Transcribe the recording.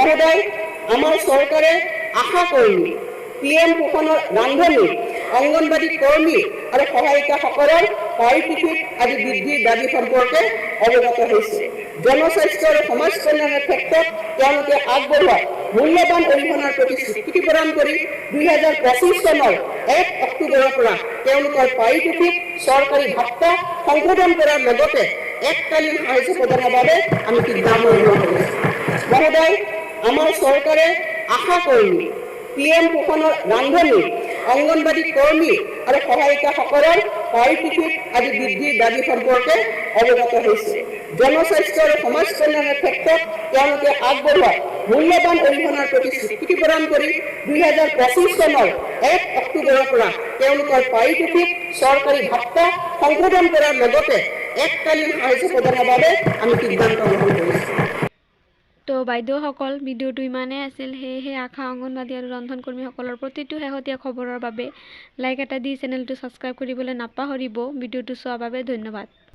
মহোদয়, আমাৰ চৰকাৰে আশা কৰ্মী, PM পোষণৰ ৰান্ধনী, অংগনবাড়ী কৰ্মী আৰু সহায়িকাসকলৰ পাৰিতোষিক আদি বৃদ্ধিৰ দাবী সম্পৰ্কে অৱগত হৈছে। জনস্বাস্থ্য আৰু সমাজ কল্যাণৰ ক্ষেত্ৰত তেওঁলোকে আগবঢ়োৱা মূল্যৱান অৰিহণাৰ প্ৰতি স্বীকৃতি প্ৰদান কৰি 2025 চনৰ 1 অক্টোবৰৰ পৰা তেওঁলোকৰ পাৰিতোষিক চৰকাৰী ভাত্তা সংশোধন কৰাৰ লগতে এককালীন সাহায্য প্ৰদানৰ বাবে আমি সিদ্ধান্ত গ্ৰহণ কৰিছোঁ। মহোদয়, আমাৰ চৰকাৰে আশা কৰ্মী, PM পোষণৰ ৰান্ধনী, অংগনবাড়ী কৰ্মী আৰু সহায়িকাসকলৰ পাৰিতোষিক আদি বৃদ্ধিৰ দাবী সম্পৰ্কে অৱগত হৈছে। জনস্বাস্থ্য আৰু সমাজ কল্যাণৰ ক্ষেত্ৰত তেওঁলোকে আগবঢ়োৱা মূল্যৱান অৰিহণাৰ প্ৰতি স্বীকৃতি প্ৰদান কৰি 2025 চনৰ 1 অক্টোবৰৰ পৰা তেওঁলোকৰ পাৰিতোষিক চৰকাৰী ভাত্তা সংশোধন কৰাৰ লগতে এককালীন সাহায্য প্ৰদানৰ বাবে আমি সিদ্ধান্ত গ্ৰহণ কৰিছোঁ। তো বাইদেউসকল, ভিডিঅ'টো ইমানেই আছিল। সেয়েহে আশা, অংগনবাড়ী আৰু ৰন্ধন কৰ্মীসকলৰ প্ৰতিটো শেহতীয়া খবৰৰ বাবে লাইক এটা দি চেনেলটো ছাবস্ক্ৰাইব কৰিবলৈ নাপাহৰিব। ভিডিঅ'টো চোৱাৰ বাবে ধন্যবাদ।